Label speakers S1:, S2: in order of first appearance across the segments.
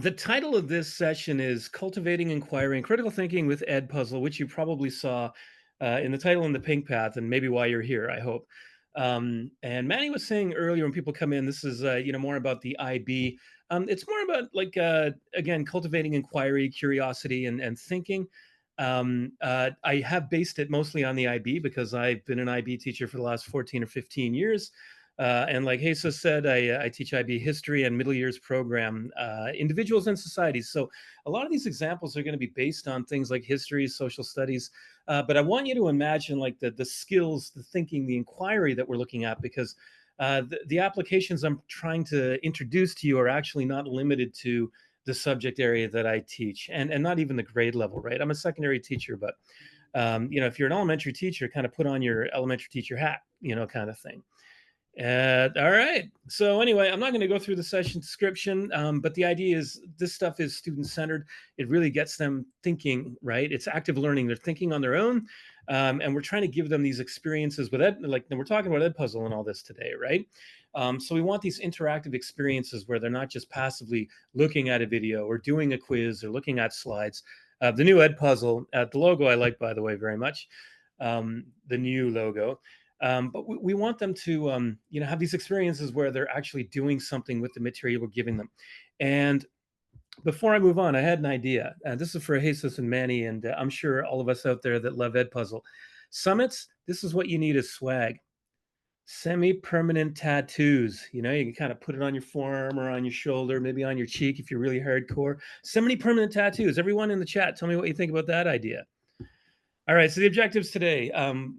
S1: The title of this session is Cultivating Inquiry and Critical Thinking with Edpuzzle, which you probably saw in the title in the pink path, and maybe why you're here, I hope. And Manny was saying earlier when people come in, this is more about the IB. It's more about again cultivating inquiry, curiosity, and thinking. I have based it mostly on the IB because I've been an IB teacher for the last 14 or 15 years. And like Jesus said, I teach IB history and middle years program, individuals and societies. So a lot of these examples are going to be based on things like history, social studies. But I want you to imagine like the skills, the thinking, the inquiry that we're looking at, because the applications I'm trying to introduce to you are actually not limited to the subject area that I teach, and not even the grade level, right? I'm a secondary teacher, but if you're an elementary teacher, kind of put on your elementary teacher hat, kind of thing. All right. So anyway, I'm not going to go through the session description, but the idea is this stuff is student centered. It really gets them thinking, right? It's active learning. They're thinking on their own, and we're trying to give them these experiences with Ed. Like we're talking about Edpuzzle and all this today, right? So we want these interactive experiences where they're not just passively looking at a video or doing a quiz or looking at slides. The new Edpuzzle, the logo I like, by the way, very much. The new logo. But we want them to, have these experiences where they're actually doing something with the material we're giving them. And before I move on, I had an idea. This is for Jesus and Manny, and I'm sure all of us out there that love Edpuzzle. Summits, this is what you need as swag. Semi-permanent tattoos. You can kind of put it on your forearm or on your shoulder, maybe on your cheek if you're really hardcore. Semi-permanent tattoos. Everyone in the chat, tell me what you think about that idea. All right, so the objectives today,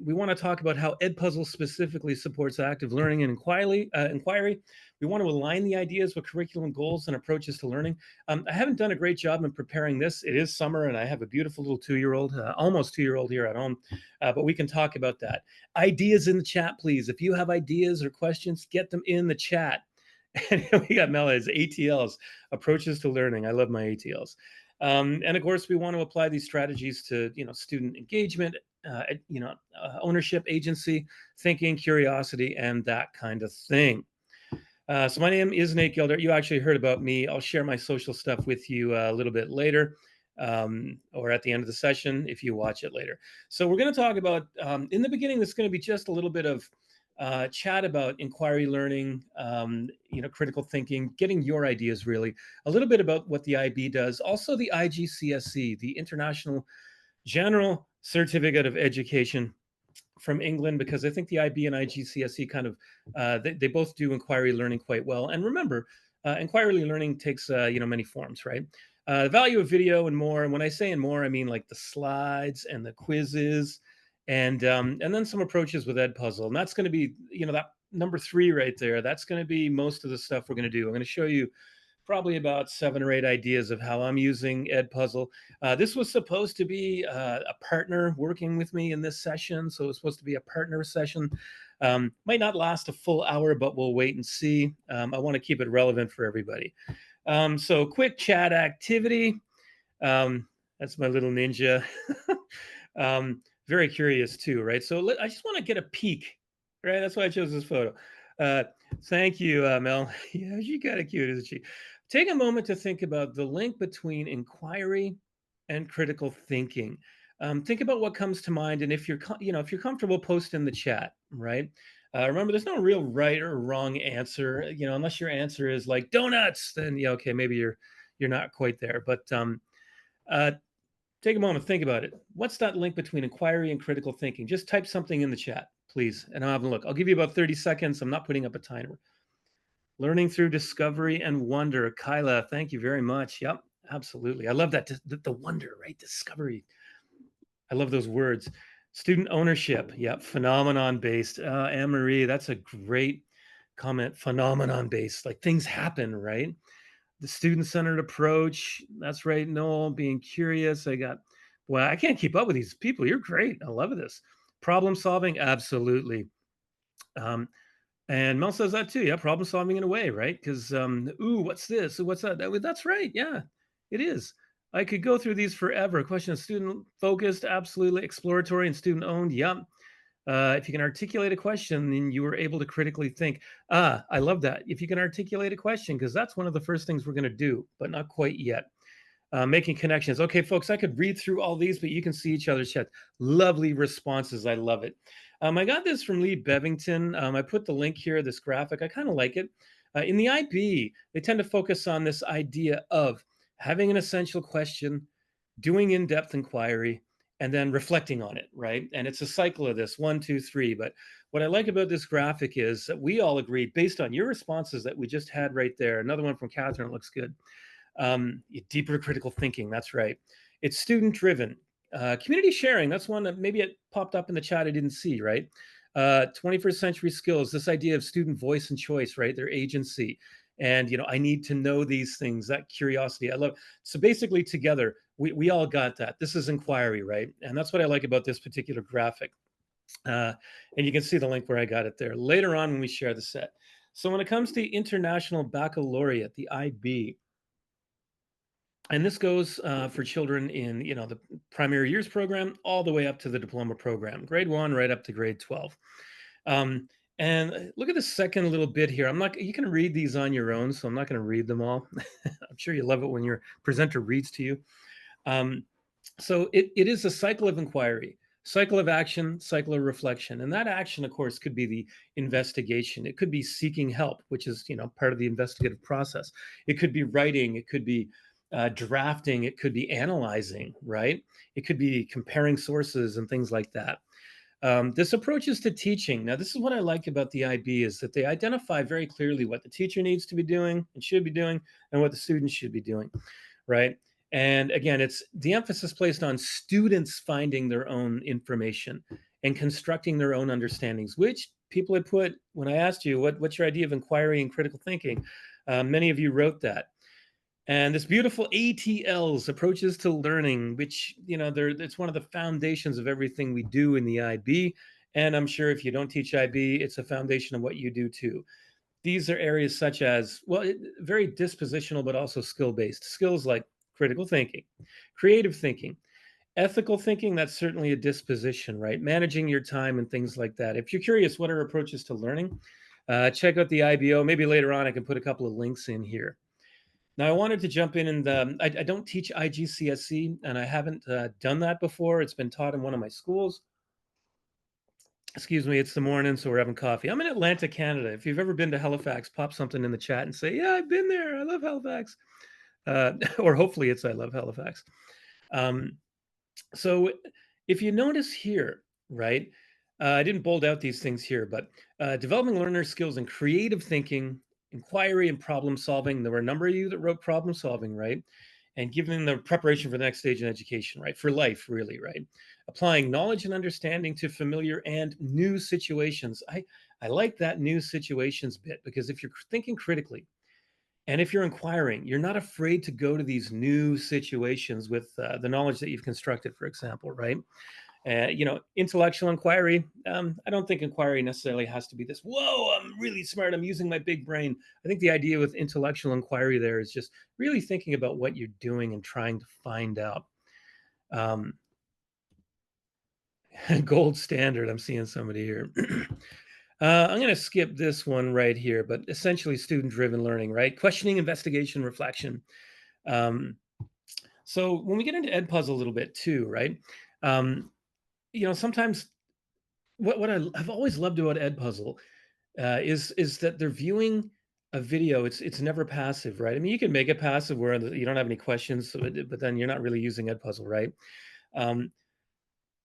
S1: we want to talk about how Edpuzzle specifically supports active learning and inquiry. We want to align the ideas with curriculum goals and approaches to learning. I haven't done a great job in preparing this. It is summer, and I have a beautiful little 2-year-old, almost 2-year-old here at home, but we can talk about that. Ideas in the chat, please. If you have ideas or questions, get them in the chat. And we got Mela's ATLs, approaches to learning. I love my ATLs. And of course, we want to apply these strategies to student engagement, ownership, agency, thinking, curiosity, and that kind of thing. So my name is Nate Gilder. You actually heard about me. I'll share my social stuff with you a little bit later, or at the end of the session if you watch it later. So we're going to talk about, in the beginning, this is going to be just a little bit of chat about inquiry learning, critical thinking, getting your ideas really, a little bit about what the IB does, also the IGCSE, the International General Certificate of Education from England, because I think the IB and IGCSE kind of, they both do inquiry learning quite well. And remember, inquiry learning takes, many forms, right? The value of video and more. And when I say and more, I mean like the slides and the quizzes, and then some approaches with Edpuzzle. And that's going to be, that number 3 right there. That's going to be most of the stuff we're going to do. I'm going to show you probably about 7 or 8 ideas of how I'm using Edpuzzle. This was supposed to be a partner working with me in this session. So it's supposed to be a partner session. Might not last a full hour, but we'll wait and see. I want to keep it relevant for everybody. So quick chat activity. That's my little ninja. Very curious too, right? So I just want to get a peek, right? That's why I chose this photo. Thank you, Mel. Yeah, she kind of cute, isn't she? Take a moment to think about the link between inquiry and critical thinking. Think about what comes to mind, and if you're comfortable, post in the chat, right? Remember, there's no real right or wrong answer, unless your answer is like donuts, then okay, maybe you're not quite there. But uh, take a moment, think about it. What's that link between inquiry and critical thinking? Just type something in the chat, please, and I'll have a look. I'll give you about 30 seconds. I'm not putting up a timer. Learning through discovery and wonder. Kyla, thank you very much. Yep, absolutely. I love that, the wonder, right? Discovery. I love those words. Student ownership. Yep, phenomenon-based. Anne-Marie, that's a great comment. Phenomenon-based. Like things happen, right? The student-centered approach. That's right, Noel. Being curious. Well, I can't keep up with these people. You're great. I love this. Problem solving. Absolutely. And Mel says that too. Yeah, problem solving in a way, right? Because ooh, what's this? What's that? That's right. Yeah, it is. I could go through these forever. Question of student focused, absolutely. Exploratory and student owned. Yep. If you can articulate a question, then you were able to critically think. Ah, I love that. If you can articulate a question, because that's one of the first things we're going to do, but not quite yet. Making connections. Okay, folks, I could read through all these, but you can see each other's chat. Lovely responses. I love it. I got this from Lee Bevington. I put the link here, this graphic. I kind of like it. In the IB, they tend to focus on this idea of having an essential question, doing in depth inquiry, and then reflecting on it, right? And it's a cycle of this one, two, three. But what I like about this graphic is that we all agreed, based on your responses that we just had right there. Another one from Catherine looks good. Deeper critical thinking. That's right. It's student driven. Community sharing. That's one that maybe it popped up in the chat I didn't see, right? 21st century skills. This idea of student voice and choice, right? Their agency. And, I need to know these things, that curiosity. I love. So basically, together, we all got that. This is inquiry, right? And that's what I like about this particular graphic. Uh, and you can see the link where I got it there later on when we share the set. So when it comes to International Baccalaureate, the IB, and this goes for children in the primary years program all the way up to the diploma program, grade 1 right up to grade 12. um, and look at the second little bit here. I'm not You can read these on your own, so I'm not going to read them all. I'm sure you love it when your presenter reads to you. um, so it is a cycle of inquiry, cycle of action, cycle of reflection. And that action, of course, could be the investigation. It could be seeking help, which is, part of the investigative process. It could be writing. It could be drafting. It could be analyzing, right? It could be comparing sources and things like that. This approach is to teaching. Now, this is what I like about the IB is that they identify very clearly what the teacher needs to be doing and should be doing and what the students should be doing, right? And again, it's the emphasis placed on students finding their own information and constructing their own understandings, which people had put when I asked you, what's your idea of inquiry and critical thinking? Many of you wrote that. And this beautiful ATLs, approaches to learning, which, it's one of the foundations of everything we do in the IB. And I'm sure if you don't teach IB, it's a foundation of what you do too. These are areas such as, well, very dispositional, but also skill based. Skills like critical thinking, creative thinking, ethical thinking. That's certainly a disposition, right? Managing your time and things like that. If you're curious, what are approaches to learning? Check out the IBO. Maybe later on, I can put a couple of links in here. Now, I wanted to jump in and I don't teach IGCSE, and I haven't done that before. It's been taught in one of my schools. Excuse me, it's the morning, so we're having coffee. I'm in Atlanta, Canada. If you've ever been to Halifax, pop something in the chat and say, "Yeah, I've been there. I love Halifax," or hopefully it's "I love Halifax." Um, so, if you notice here, right? I didn't bold out these things here, but developing learner skills in creative thinking, inquiry, and problem solving. There were a number of you that wrote problem solving, right? And giving them the preparation for the next stage in education, right? For life, really, right? Applying knowledge and understanding to familiar and new situations. I like that new situations bit, because if you're thinking critically and if you're inquiring, you're not afraid to go to these new situations with the knowledge that you've constructed, for example, right? Intellectual inquiry. I don't think inquiry necessarily has to be this, whoa, I'm really smart, I'm using my big brain. I think the idea with intellectual inquiry there is just really thinking about what you're doing and trying to find out. Um, Gold standard, I'm seeing somebody here. I'm going to skip this one right here, but essentially student driven learning, right? Questioning, investigation, reflection. Um, so when we get into Edpuzzle a little bit too, right? Sometimes what I've always loved about Edpuzzle is that they're viewing a video. It's never passive, right? I mean, you can make it passive where you don't have any questions, but then you're not really using Edpuzzle, right? Um,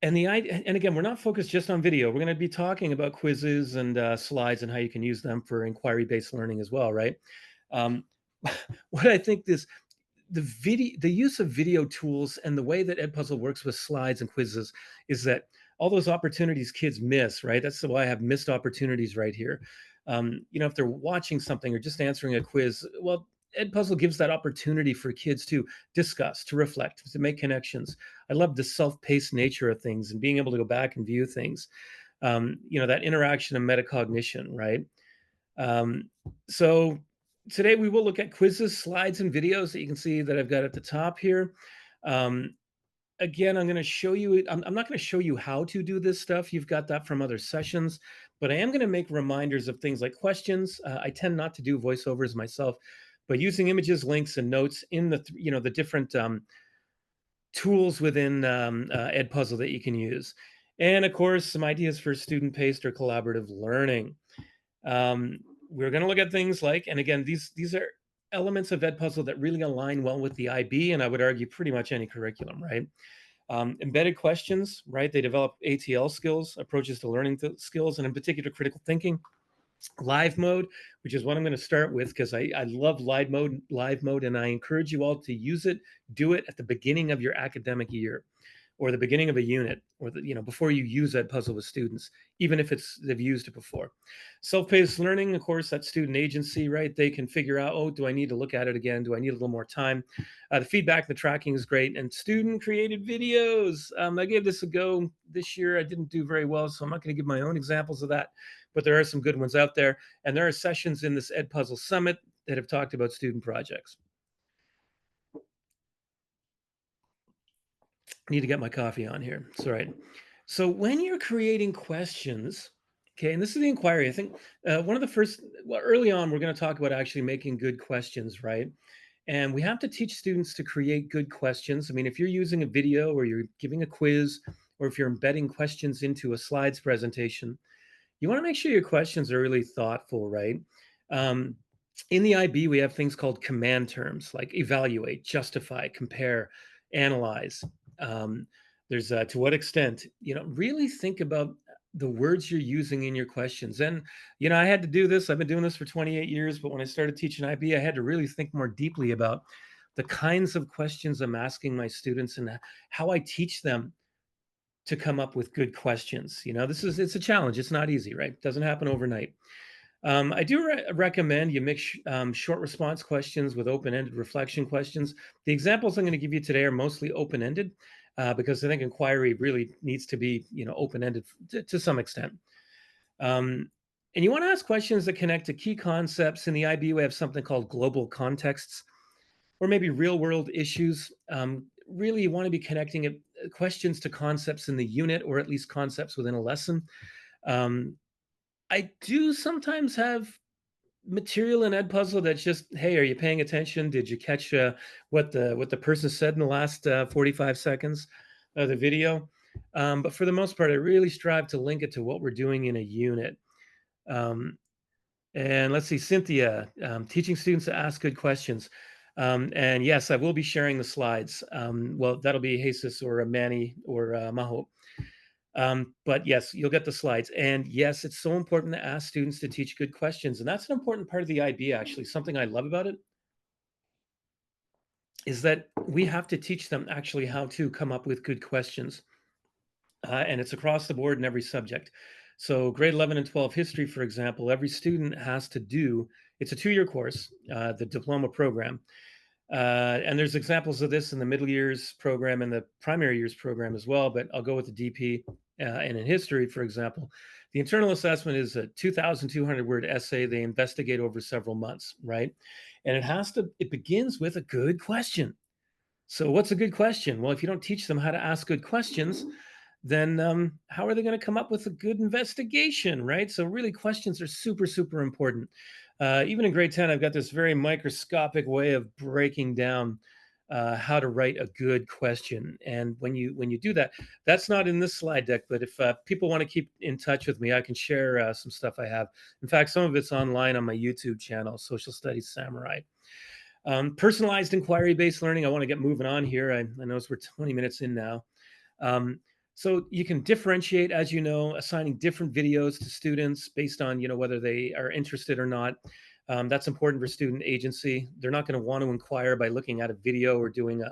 S1: and again, we're not focused just on video. We're going to be talking about quizzes and slides and how you can use them for inquiry-based learning as well, right? Um, what I think the use of video tools and the way that Edpuzzle works with slides and quizzes is that all those opportunities kids miss, right? That's why I have missed opportunities right here. If they're watching something or just answering a quiz, well, Edpuzzle gives that opportunity for kids to discuss, to reflect, to make connections. I love the self-paced nature of things and being able to go back and view things. That interaction and metacognition, right? Um, so today we will look at quizzes, slides, and videos that you can see that I've got at the top here. Um, again, I'm going to show you. I'm not going to show you how to do this stuff. You've got that from other sessions, but I am going to make reminders of things like questions. I tend not to do voiceovers myself, but using images, links, and notes in the the different tools within Edpuzzle that you can use, and of course, some ideas for student-paced or collaborative learning. Um, we're going to look at things like, and again, these are elements of Edpuzzle that really align well with the IB, and I would argue pretty much any curriculum, right? Embedded questions, right? They develop ATL skills, approaches to learning skills, and in particular, critical thinking. Live mode, which is what I'm going to start with because I love live mode, and I encourage you all to use it, do it at the beginning of your academic year or the beginning of a unit or before you use that puzzle with students, even if they've used it before. Self-paced learning, of course, that student agency, right? They can figure out, oh, do I need to look at it again? Do I need a little more time? The feedback, the tracking is great. And student created videos. I gave this a go this year. I didn't do very well, so I'm not going to give my own examples of that, but there are some good ones out there. And there are sessions in this Edpuzzle Summit that have talked about student projects. I need to get my coffee on here. It's all right. So when you're creating questions, okay, and this is the inquiry. I think one of the first, well, early on, we're going to talk about actually making good questions, right? And we have to teach students to create good questions. I mean, if you're using a video or you're giving a quiz, or if you're embedding questions into a slides presentation, you want to make sure your questions are really thoughtful, right? Um, in the IB, we have things called command terms like evaluate, justify, compare, analyze. Um, there's to what extent, really think about the words you're using in your questions. And, I had to do this. I've been doing this for 28 years, but when I started teaching IB, I had to really think more deeply about the kinds of questions I'm asking my students and how I teach them to come up with good questions. It's a challenge. It's not easy, right? It doesn't happen overnight. I do recommend you mix short response questions with open-ended reflection questions. The examples I'm going to give you today are mostly open-ended because I think inquiry really needs to be, open-ended to some extent. And you want to ask questions that connect to key concepts. In the IB, we have something called global contexts or maybe real-world issues. Really, you want to be connecting questions to concepts in the unit or at least concepts within a lesson. Um, I do sometimes have material in Edpuzzle that's just, hey, are you paying attention? Did you catch what the person said in the last 45 seconds of the video? But for the most part, I really strive to link it to what we're doing in a unit. Um, and let's see, Cynthia, teaching students to ask good questions. And yes, I will be sharing the slides. Well, that'll be Jesus or Manny or Maho. But yes, you'll get the slides. And yes, it's so important to ask students to teach good questions. And that's an important part of the IB, actually. Something I love about it is that we have to teach them actually how to come up with good questions. And it's across the board in every subject. So grade 11 and 12 history, for example, every student has to do, it's a 2-year course, the diploma program. And there's examples of this in the middle years program and the primary years program as well, but I'll go with the DP. And in history, for example, the internal assessment is a 2,200 word essay they investigate over several months, right? And it begins with a good question. So what's a good question? Well, if you don't teach them how to ask good questions, then how are they going to come up with a good investigation, right? So really questions are super, super important. Even in grade 10, I've got this very microscopic way of breaking down how to write a good question. And when you do that, that's not in this slide deck, but if people want to keep in touch with me, I can share some stuff I have. In fact, some of it's online on my YouTube channel, Social Studies Samurai. Personalized inquiry-based learning. I want to get moving on here. I know we're 20 minutes in now. Um, so you can differentiate, as you know, assigning different videos to students based on, whether they are interested or not. That's important for student agency. They're not going to want to inquire by looking at a video or doing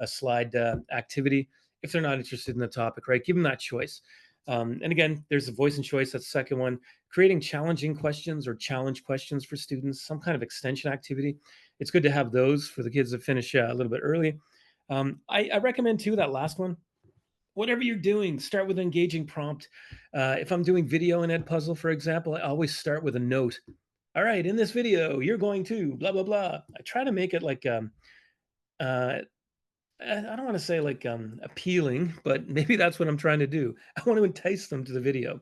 S1: a slide activity if they're not interested in the topic, right? Give them that choice. And again, there's a voice and choice. That's the second one. Creating challenging questions or challenge questions for students, some kind of extension activity. It's good to have those for the kids that finish a little bit early. I recommend too that last one. Whatever you're doing, start with an engaging prompt. If I'm doing video in Edpuzzle, for example, I always start with a note. All right, in this video, you're going to blah blah blah. I try to make it like uh, I don't want to say like appealing, but maybe that's what I'm trying to do. I want to entice them to the video.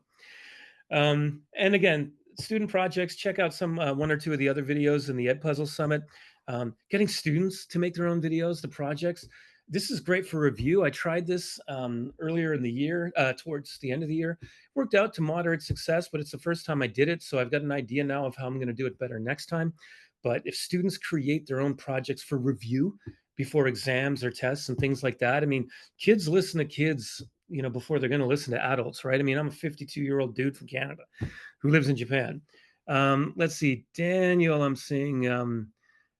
S1: And again, student projects, check out some one or two of the other videos in the Edpuzzle Summit. Getting students to make their own videos, the projects. This is great for review. I tried this earlier in the year, towards the end of the year. Worked out to moderate success, but it's the first time I did it. So I've got an idea now of how I'm going to do it better next time. But if students create their own projects for review before exams or tests and things like that, I mean, kids listen to kids, before they're going to listen to adults, right? I mean, I'm a 52-year-old dude from Canada who lives in Japan. Let's see, Daniel, I'm seeing.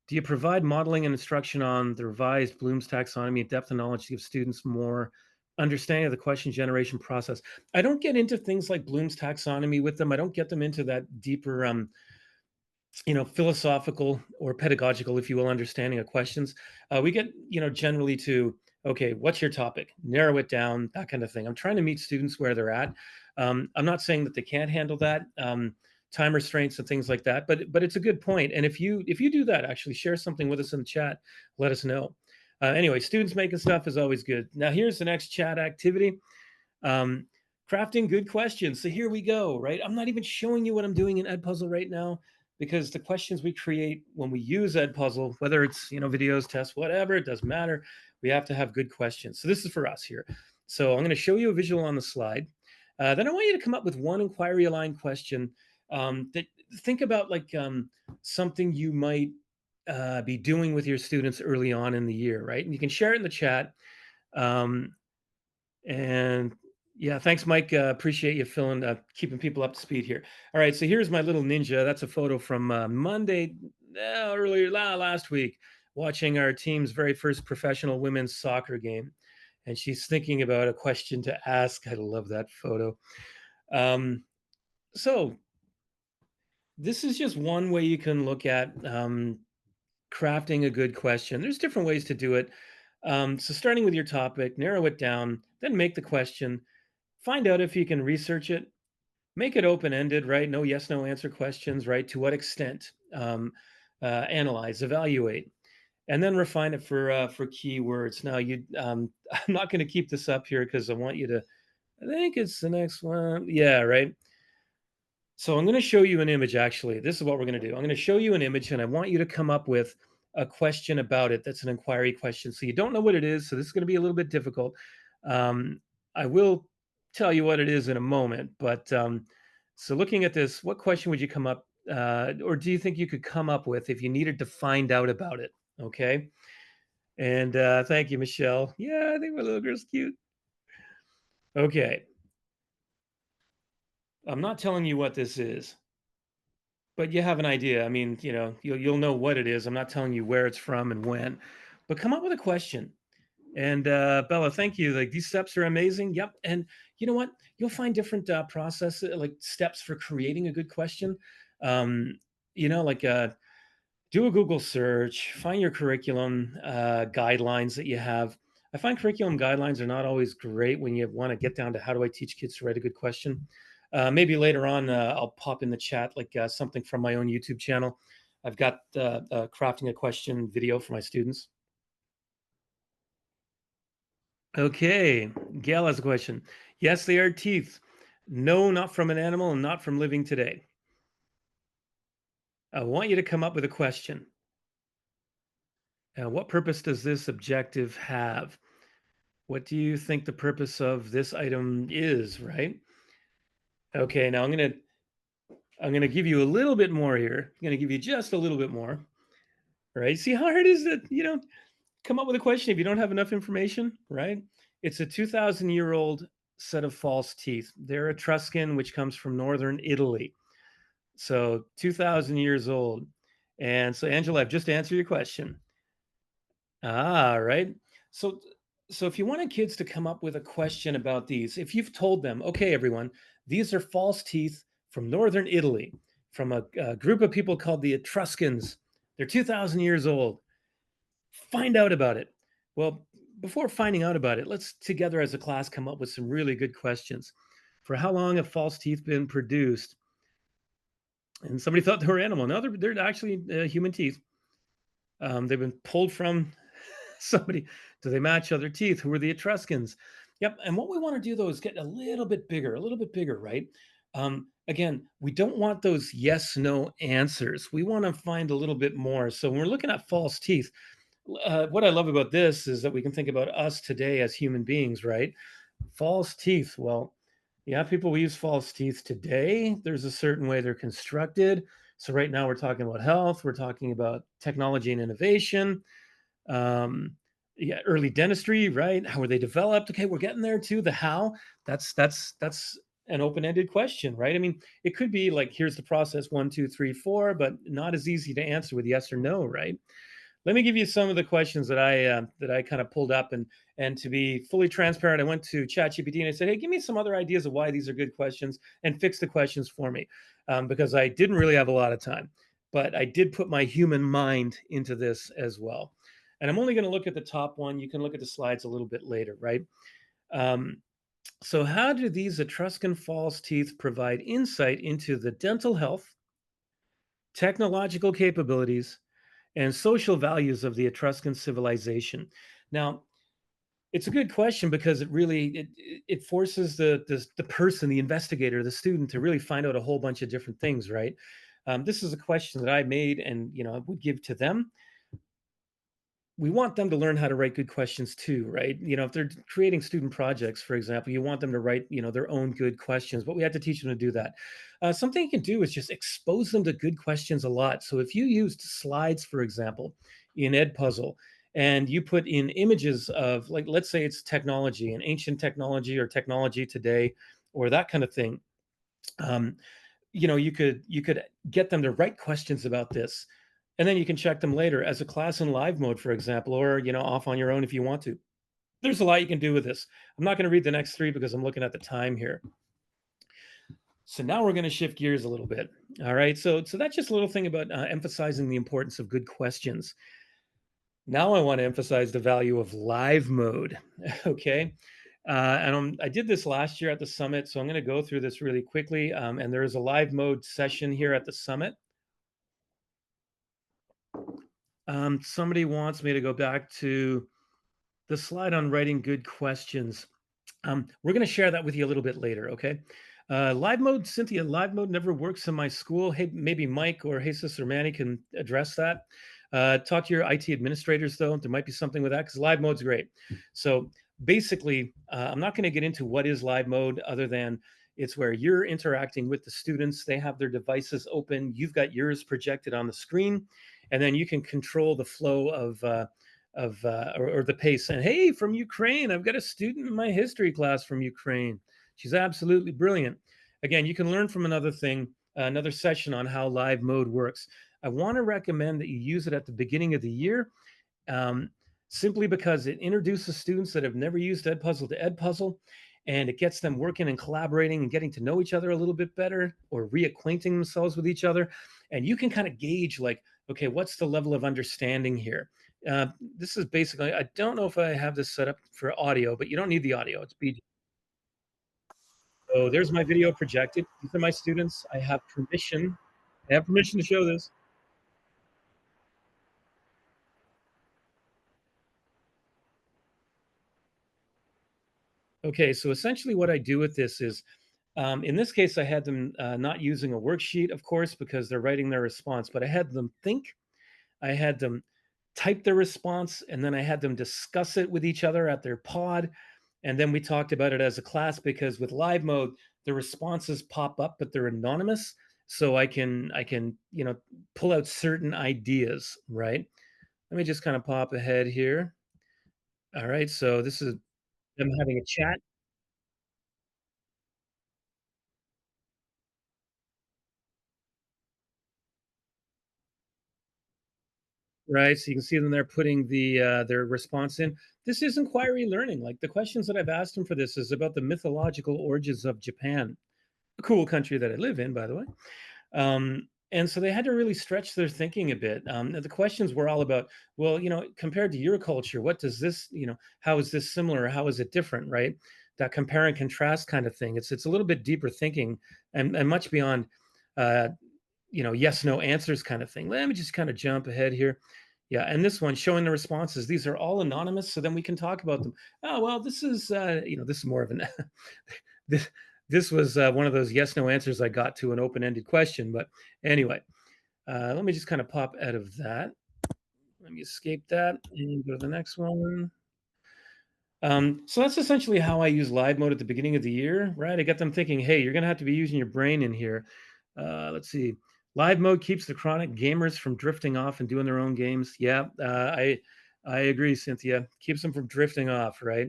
S1: Do you provide modeling and instruction on the revised Bloom's taxonomy and depth of knowledge to give students more understanding of the question generation process? I don't get into things like Bloom's taxonomy with them. I don't get them into that deeper philosophical or pedagogical, if you will, understanding of questions. We get, generally to, okay, what's your topic? Narrow it down, that kind of thing. I'm trying to meet students where they're at. I'm not saying that they can't handle that, time restraints and things like that, but it's a good point. And if you do that, actually share something with us in the chat, let us know. Anyway, students making stuff is always good. Now here's the next chat activity. Um, Crafting good questions. So here we go, right? I'm not even showing you what I'm doing in Edpuzzle right now because the questions we create when we use Edpuzzle, whether it's, videos, tests, whatever, it doesn't matter. We have to have good questions. So this is for us here. So I'm going to show you a visual on the slide. Then I want you to come up with one inquiry aligned question that think about like something you might be doing with your students early on in the year, right? And you can share it in the chat. Um, and yeah, thanks, Mike. Appreciate you keeping people up to speed here. All right, so here's my little ninja. That's a photo from Monday, earlier last week, watching our team's very first professional women's soccer game. And she's thinking about a question to ask. I love that photo. Um, so this is just one way you can look at crafting a good question. There's different ways to do it. So starting with your topic, narrow it down, then make the question. Find out if you can research it. Make it open ended, right? No yes, no answer questions, right? To what extent? Analyze, evaluate, and then refine it for keywords. Now, I'm not going to keep this up here because I want you to. I think it's the next one. Yeah, right. So I'm going to show you an image. Actually, this is what we're going to do. I'm going to show you an image, and I want you to come up with a question about it. That's an inquiry question. So you don't know what it is. So this is going to be a little bit difficult. Um, I will tell you what it is in a moment. But so looking at this, what question would you come up, or do you think you could come up with if you needed to find out about it? Okay. And thank you, Michelle. Yeah, I think my little girl's cute. Okay. I'm not telling you what this is. But you have an idea. I mean, you'll know what it is. I'm not telling you where it's from and when, but come up with a question. And Bella, thank you. Like these steps are amazing. Yep. And you know what? You'll find different like steps for creating a good question. Um, like do a Google search, find your curriculum guidelines that you have. I find curriculum guidelines are not always great when you want to get down to how do I teach kids to write a good question. Maybe later on, I'll pop in the chat like something from my own YouTube channel. I've got crafting a question video for my students. Okay, Gail has a question. Yes, they are teeth. No, not from an animal and not from living today. I want you to come up with a question. What purpose does this objective have? What do you think the purpose of this item is, right? Okay, now I'm gonna give you a little bit more here. I'm gonna give you just a little bit more. Right? See how hard it is to, come up with a question if you don't have enough information, right? It's a 2,000-year-old set of false teeth. They're Etruscan, which comes from northern Italy. So 2,000 years old. And so, Angela, I've just answered your question. Right. So, so if you wanted kids to come up with a question about these, if you've told them, okay, everyone, these are false teeth from northern Italy, from a group of people called the Etruscans. They're 2,000 years old. Find out about it. Well, before finding out about it, let's together as a class come up with some really good questions. For how long have false teeth been produced? And somebody thought they were animal. No, they're actually human teeth. They've been pulled from Somebody, do they match other teeth? Who are the Etruscans? Yep. And what we want to do though is get a little bit bigger, right? Again, we don't want those yes no answers. We want to find a little bit more. So when we're looking at false teeth, what I love about this is that we can think about us today as human beings, right? False teeth. Well, yeah, people will use false teeth today. There's a certain way they're constructed. So right now we're talking about health, we're talking about technology and innovation, um, yeah, early dentistry, right? How were they developed? Okay, we're getting there too. The how, that's an open-ended question, right? I mean, it could be like, here's the process, one, two, three, four, but not as easy to answer with yes or no, right? Let me give you some of the questions that I kind of pulled up, and to be fully transparent, I went to ChatGPT and I said, "Hey, give me some other ideas of why these are good questions, and fix the questions for me," because I didn't really have a lot of time, but I did put my human mind into this as well. And I'm only going to look at the top one. You can look at the slides a little bit later, right? Um, so, how do these Etruscan false teeth provide insight into the dental health, technological capabilities, and social values of the Etruscan civilization? Now, it's a good question because it forces the person, the investigator, the student to really find out a whole bunch of different things, right? This is a question that I made, and I would give to them. We want them to learn how to write good questions too, right? If they're creating student projects, for example, you want them to write, their own good questions, but we have to teach them to do that. Something you can do is just expose them to good questions a lot. So if you used slides, for example, in Edpuzzle, and you put in images of, like, let's say it's technology, an ancient technology or technology today, or that kind of thing, um, you could get them to write questions about this, and then you can check them later as a class in live mode, for example, or off on your own if you want to. There's a lot you can do with this. I'm not going to read the next three because I'm looking at the time here. So now we're going to shift gears a little bit. All right, so that's just a little thing about emphasizing the importance of good questions. Now I want to emphasize the value of live mode. Okay. I did this last year at the summit, so I'm going to go through this really quickly. And there is a live mode session here at the summit. Somebody wants me to go back to the slide on writing good questions. We're going to share that with you a little bit later, okay? Live mode, Cynthia, live mode never works in my school. Hey, maybe Mike or Jesus or Manny can address that. Talk to your IT administrators, though. There might be something with that because live mode's great. So basically, I'm not going to get into what is live mode other than it's where you're interacting with the students. They have their devices open. You've got yours projected on the screen, and then you can control the flow or the pace. And hey, from Ukraine, I've got a student in my history class from Ukraine. She's absolutely brilliant. Again, you can learn from another session on how live mode works. I want to recommend that you use it at the beginning of the year, um, simply because it introduces students that have never used Edpuzzle to Edpuzzle, and it gets them working and collaborating and getting to know each other a little bit better, or reacquainting themselves with each other. And you can kind of gauge, like, okay, what's the level of understanding here? This is basically, I don't know if I have this set up for audio, but you don't need the audio. It's BG. So there's my video projected. These are my students. I have permission. I have permission to show this. Okay, so essentially what I do with this is, in this case, I had them not using a worksheet, of course, because they're writing their response, but I had them think, I had them type their response, and then I had them discuss it with each other at their pod. And then we talked about it as a class because with live mode, the responses pop up, but they're anonymous. So I can pull out certain ideas, right? Let me just kind of pop ahead here. All right. So this is them having a chat. Right, so you can see them there putting their response in. This is inquiry learning. Like, the questions that I've asked them for this is about the mythological origins of Japan, a cool country that I live in, by the way. And so they had to really stretch their thinking a bit. The questions were all about, well, compared to your culture, what does this, how is this similar? How is it different, right? That compare and contrast kind of thing. It's a little bit deeper thinking, and much beyond, yes, no answers kind of thing. Let me just kind of jump ahead here. Yeah, and this one showing the responses. These are all anonymous, so then we can talk about them. Oh well, this is this is more of an this this was one of those yes no answers I got to an open ended question. But anyway, let me just kind of pop out of that. Let me escape that and go to the next one. So that's essentially how I use live mode at the beginning of the year, right? I get them thinking, hey, you're going to have to be using your brain in here. Let's see. Live mode keeps the chronic gamers from drifting off and doing their own games. Yeah, I agree, Cynthia. Keeps them from drifting off, right?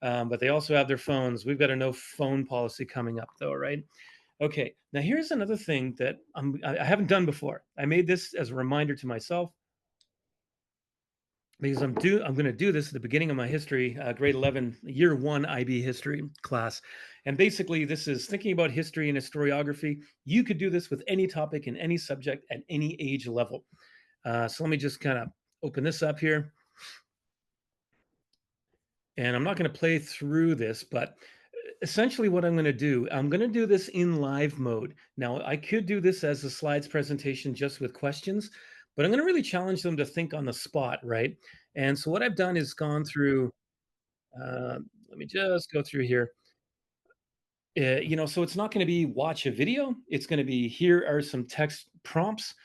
S1: But they also have their phones. We've got a no phone policy coming up, though, right? Okay. Now here's another thing that I haven't done before. I made this as a reminder to myself because I'm going to do this at the beginning of my history grade 11 year 1 IB history class. And basically this is thinking about history and historiography. You could do this with any topic in any subject at any age level. So let me just kind of open this up here, and I'm not going to play through this, but essentially what I'm going to do this in live mode. Now I could do this as a slides presentation just with questions, but I'm going to really challenge them to think on the spot, right? And so what I've done is gone through let me just go through here. So it's not going to be watch a video. It's going to be here are some text prompts.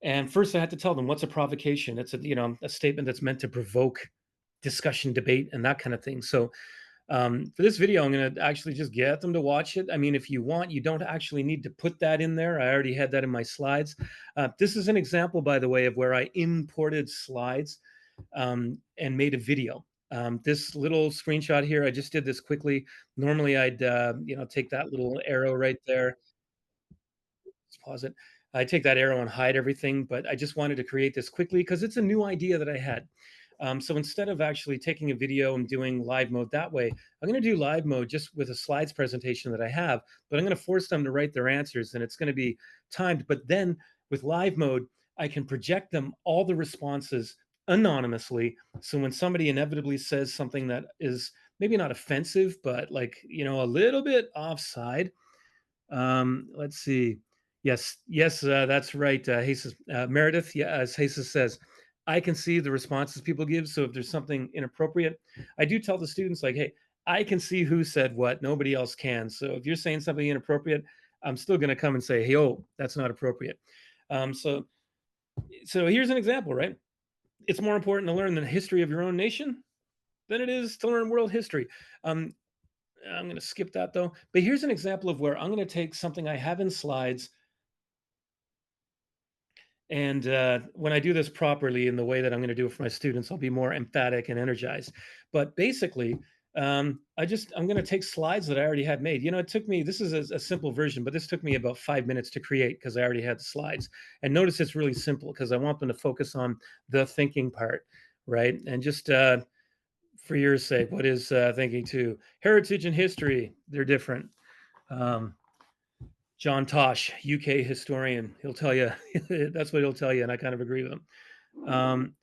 S1: And first, I had to tell them what's a provocation. It's a statement that's meant to provoke discussion, debate, and that kind of thing. So for this video, I'm going to actually just get them to watch it. I mean, if you want, you don't actually need to put that in there. I already had that in my slides. This is an example, by the way, of where I imported slides and made a video. This little screenshot here, I just did this quickly. Normally, I'd take that little arrow right there. Let's pause it. I take that arrow and hide everything, but I just wanted to create this quickly because it's a new idea that I had. So instead of actually taking a video and doing live mode that way, I'm going to do live mode just with a slides presentation that I have, but I'm going to force them to write their answers and it's going to be timed. But then with live mode, I can project them all the responses anonymously. So when somebody inevitably says something that is maybe not offensive, but a little bit offside, let's see. Yes, that's right. Jesus, Meredith, yeah, as Jesus says, I can see the responses people give. So if there's something inappropriate, I do tell the students, like, hey, I can see who said what. Nobody else can. So if you're saying something inappropriate, I'm still going to come and say, hey, oh, that's not appropriate. So here's an example, right? It's more important to learn the history of your own nation than it is to learn world history. Um, I'm going to skip that though. But here's an example of where I'm going to take something I have in slides. And when I do this properly in the way that I'm going to do it for my students, I'll be more emphatic and energized. But basically, I'm going to take slides that I already had made. It took me, this is a simple version, but this took me about 5 minutes to create because I already had the slides. And notice it's really simple because I want them to focus on the thinking part, right? And just for your sake, what is thinking too? Heritage and history, they're different. Um, John Tosh, UK historian, he'll tell you that's what he'll tell you, and I kind of agree with him.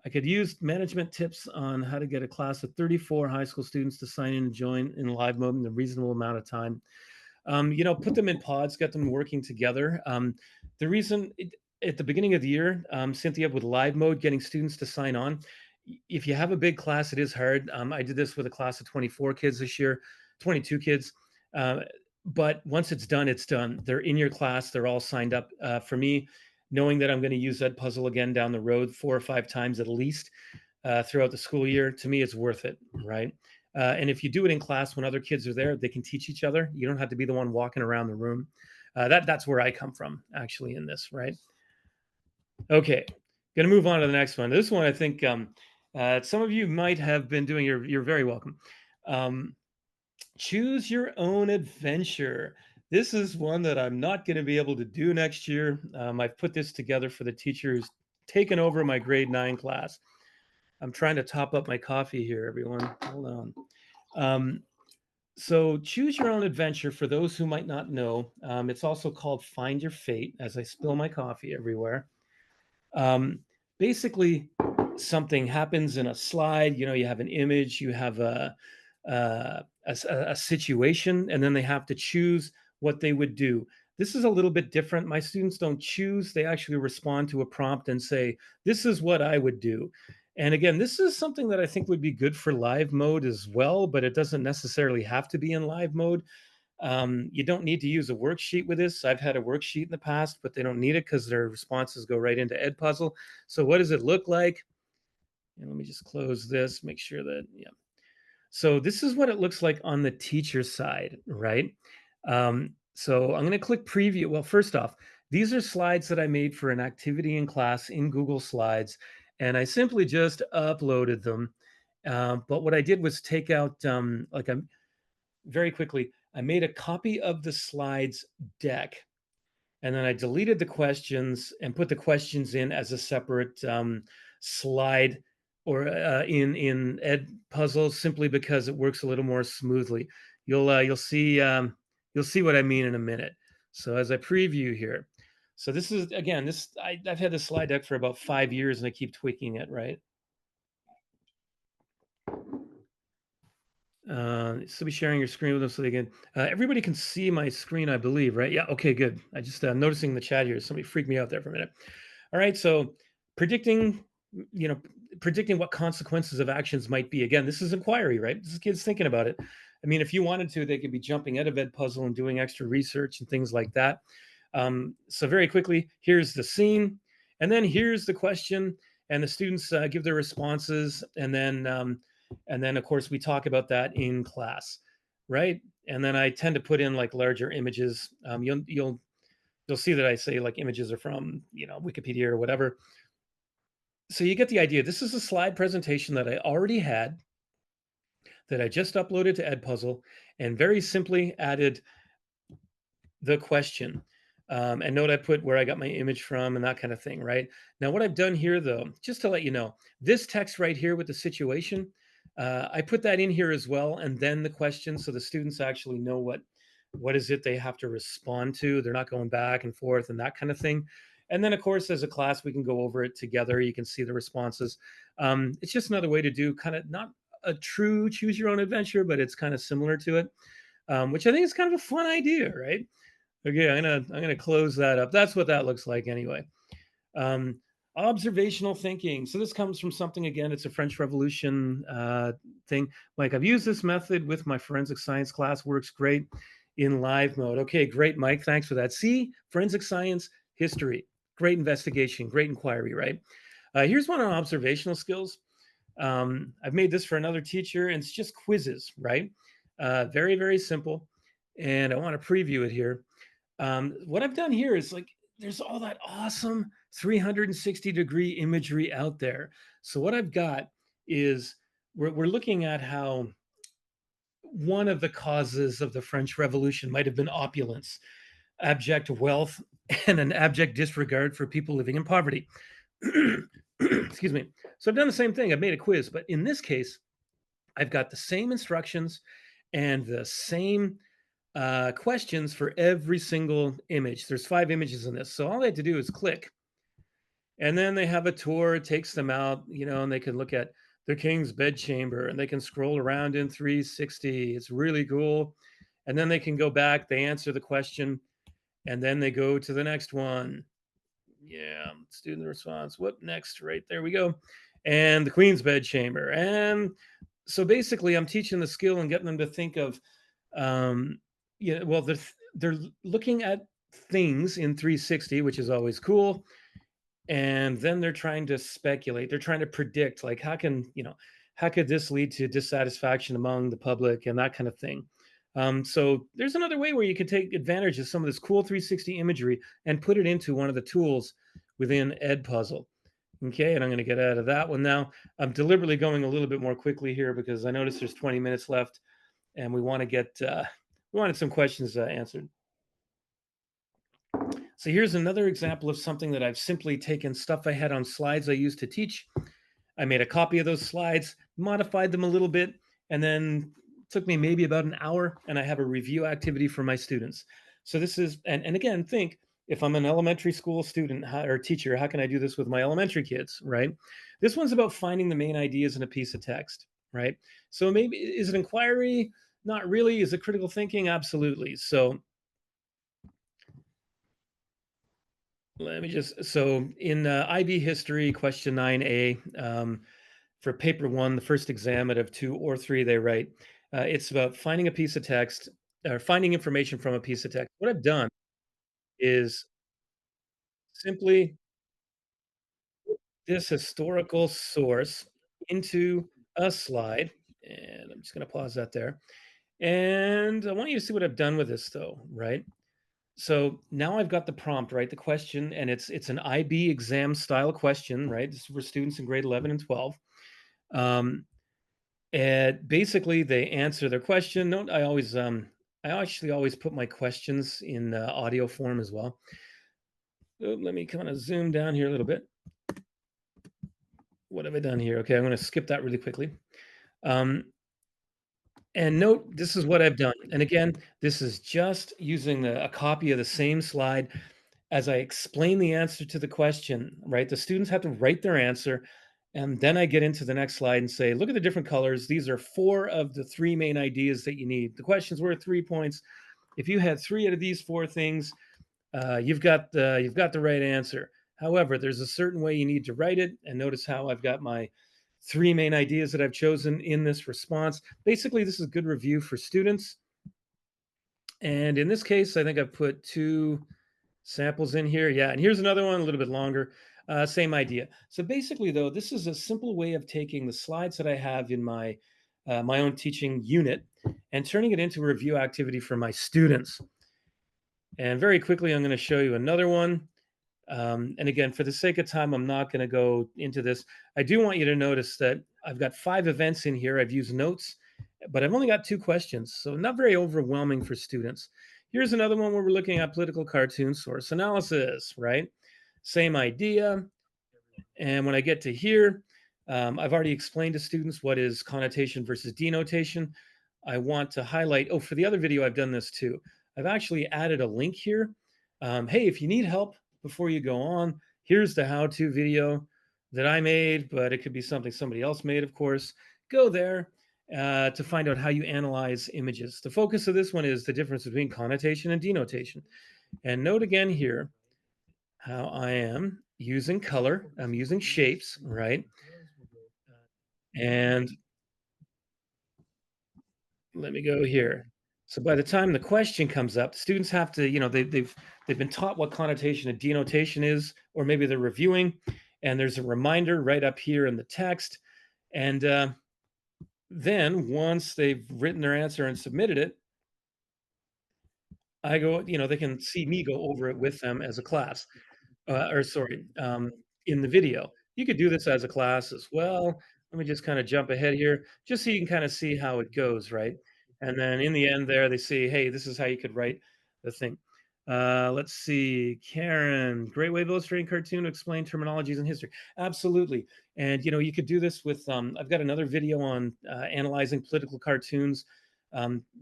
S1: I could use management tips on how to get a class of 34 high school students to sign in and join in live mode in a reasonable amount of time. Put them in pods, get them working together. The reason at the beginning of the year, Cynthia, with live mode, getting students to sign on, if you have a big class, it is hard. I did this with a class of 24 kids this year, 22 kids. Uh, but once it's done, it's done. They're in your class. They're all signed up. For me, knowing that I'm going to use Edpuzzle again down the road 4 or 5 times at least throughout the school year, to me, it's worth it, right? And if you do it in class when other kids are there, they can teach each other. You don't have to be the one walking around the room. That's where I come from, actually, in this, right? Okay, going to move on to the next one. This one, I think some of you might have been doing. You're very welcome. Choose your own adventure. This is one that I'm not going to be able to do next year. I've put this together for the teacher who's taken over my grade 9 class. I'm trying to top up my coffee here, everyone. Hold on. So choose your own adventure for those who might not know. It's also called Find Your Fate, as I spill my coffee everywhere. Um, Basically, something happens in a slide. You have an image, you have a situation, and then they have to choose what they would do. This is a little bit different. My students don't choose, they actually respond to a prompt and say, "This is what I would do." And again, this is something that I think would be good for live mode as well, but it doesn't necessarily have to be in live mode. You don't need to use a worksheet with this. I've had a worksheet in the past, but they don't need it because their responses go right into Edpuzzle. So what does it look like? And let me just close this, make sure that, yeah. So this is what it looks like on the teacher side, right? So I'm going to click preview. Well, first off, these are slides that I made for an activity in class in Google Slides, and I simply just uploaded them. But what I did was take out, like I'm very quickly, I made a copy of the slides deck, and then I deleted the questions and put the questions in as a separate slide or in Edpuzzle, simply because it works a little more smoothly. You'll see what I mean in a minute. So as I preview here, so this is again I've had this slide deck for about 5 years and I keep tweaking it, right? So be sharing your screen with them so they can. Everybody can see my screen, I believe, right? Yeah. Okay. Good. I just noticing the chat here. Somebody freaked me out there for a minute. All right. So predicting, you know, predicting what consequences of actions might be. Again, this is inquiry, right? This is kids thinking about it. I mean, if you wanted to, they could be jumping out of Edpuzzle and doing extra research and things like that. So very quickly, here's the scene, and then here's the question, and the students give their responses, and then of course we talk about that in class, right? And then I tend to put in like larger images. You'll see that I say like images are from Wikipedia or whatever. So you get the idea. This is a slide presentation that I already had that I just uploaded to Edpuzzle and very simply added the question. And note I put where I got my image from and that kind of thing, right? Now, what I've done here, though, just to let you know, this text right here with the situation, I put that in here as well, and then the question, so the students actually know what is it they have to respond to. They're not going back and forth and that kind of thing. And then, of course, as a class, we can go over it together. You can see the responses. It's just another way to do kind of not a true choose your own adventure, but it's kind of similar to it, which I think is kind of a fun idea, right? Okay, I'm gonna close that up. That's what that looks like anyway. Um, Observational thinking. So this comes from something again. It's a French Revolution thing. Like I've used this method with my forensic science class. Works great in live mode. Okay, great, Mike. Thanks for that. See, forensic science history. Great investigation. Great inquiry. Right. Here's one on observational skills. I've made this for another teacher, and it's just quizzes. Right. Very very simple. And I want to preview it here. What I've done here is like there's all that awesome 360-degree imagery out there. So what I've got is we're looking at how one of the causes of the French Revolution might have been opulence, abject wealth, and an abject disregard for people living in poverty. Excuse me. So I've done the same thing. I've made a quiz, but in this case, I've got the same instructions and the same questions for every single image. There's 5 images in this. So all they had to do is click. And then they have a tour, it takes them out, and they can look at the king's bedchamber and they can scroll around in 360. It's really cool. And then they can go back, they answer the question, and then they go to the next one. Yeah, student response. What next? Right there we go. And the queen's bedchamber. And so basically, I'm teaching the skill and getting them to think of, well, they're looking at things in 360, which is always cool. And then they're trying to speculate. They're trying to predict, like, how could this lead to dissatisfaction among the public and that kind of thing. So there's another way where you can take advantage of some of this cool 360 imagery and put it into one of the tools within Edpuzzle. Okay, and I'm going to get out of that one now. I'm deliberately going a little bit more quickly here because I noticed there's 20 minutes left, and we want to get we wanted some questions answered. So here's another example of something that I've simply taken stuff I had on slides I used to teach. I made a copy of those slides, modified them a little bit, and then took me maybe about an hour, and I have a review activity for my students. So this is, and again, think if I'm an elementary school student or teacher, how can I do this with my elementary kids, right? This one's about finding the main ideas in a piece of text, right? So maybe, is it inquiry? Not really. Is it critical thinking? Absolutely. So Let me just so in IB history, question 9A, for paper one, the first exam out of two or three they write, it's about finding a piece of text or finding information from a piece of text. What I've done is simply this historical source into a slide. And I'm just going to pause that there. And I want you to see what I've done with this, though, right? So now I've got the prompt, right? The question, and it's an IB exam style question, right? This is for students in grade 11 and 12. Um, and basically, they answer their question. Note, I actually always put my questions in audio form as well. Let me kind of zoom down here a little bit. What have I done here? Okay, I'm going to skip that really quickly. Um, and note, this is what I've done. And again, this is just using a copy of the same slide as I explain the answer to the question, right? The students have to write their answer. And then I get into the next slide and say, look at the different colors. These are four of the three main ideas that you need. The question's worth 3 points. If you had three out of these four things, you've got the right answer. However, there's a certain way you need to write it, and notice how I've got my three main ideas that I've chosen in this response. Basically, this is good review for students. And in this case, I think I've put two samples in here. Yeah, and here's another one, a little bit longer. Same idea. So basically, though, this is a simple way of taking the slides that I have in my own teaching unit and turning it into a review activity for my students. And very quickly, I'm going to show you another one. And again, for the sake of time, I'm not going to go into this. I do want you to notice that I've got 5 events in here. I've used notes, but I've only got 2 questions, so not very overwhelming for students. Here's another one where we're looking at political cartoon source analysis, right? Same idea. And when I get to here, I've already explained to students what is connotation versus denotation. I want to highlight, oh, for the other video, I've done this too. I've actually added a link here. Hey, if you need help before you go on, here's the how-to video that I made, but it could be something somebody else made, of course. Go there to find out how you analyze images. The focus of this one is the difference between connotation and denotation. And note again here, how I am using color. I'm using shapes, right? And let me go here. So by the time the question comes up, the students have to, they've been taught what connotation and denotation is, or maybe they're reviewing, and there's a reminder right up here in the text. And then once they've written their answer and submitted it, I go, they can see me go over it with them as a class. Or sorry, in the video. You could do this as a class as well. Let me just kind of jump ahead here, just so you can kind of see how it goes, right? And then in the end there, they see, hey, this is how you could write the thing. Let's see, Karen, great way of illustrating cartoon to explain terminologies in history. Absolutely. And, you could do this with, I've got another video on analyzing political cartoons,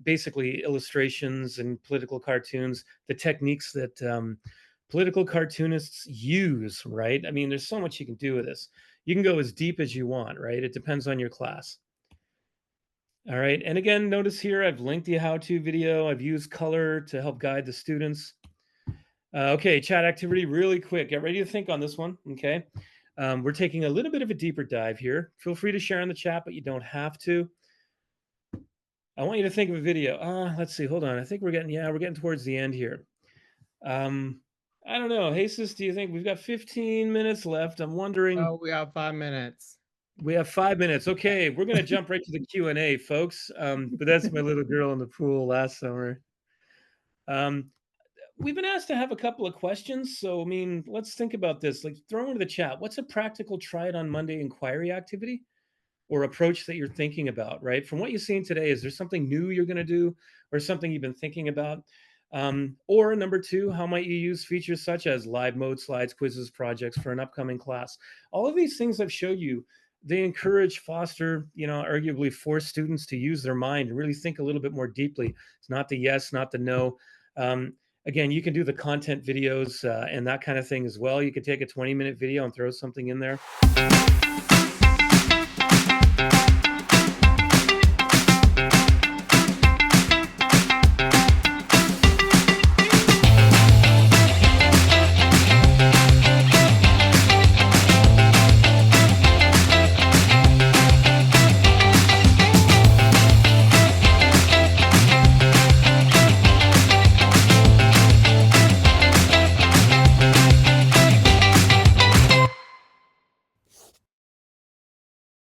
S1: basically illustrations and political cartoons, the techniques that political cartoonists use, right? I mean, there's so much you can do with this. You can go as deep as you want, right? It depends on your class. All right. And again, notice here I've linked the how-to video. I've used color to help guide the students. Okay, chat activity really quick. Get ready to think on this one. Okay. We're taking a little bit of a deeper dive here. Feel free to share in the chat, but you don't have to. I want you to think of a video. Let's see. Hold on. I think we're getting towards the end here. Um, I don't know. Jesus, do you think we've got 15 minutes left? I'm wondering.
S2: Oh, we have 5 minutes.
S1: We have 5 minutes. Okay, we're going to jump right to the Q&A, folks. But that's my little girl in the pool last summer. Um, we've been asked to have a couple of questions. So, I mean, let's think about this. Like, throw into the chat. What's a practical try it on Monday inquiry activity or approach that you're thinking about, right? From what you've seen today, is there something new you're going to do or something you've been thinking about? Or number two, how might you use features such as live mode slides, quizzes, projects for an upcoming class? All of these things I've showed you, they encourage, foster, arguably force students to use their mind and really think a little bit more deeply. It's not the yes, not the no. Again, you can do the content videos and that kind of thing as well. You could take a 20-minute video and throw something in there.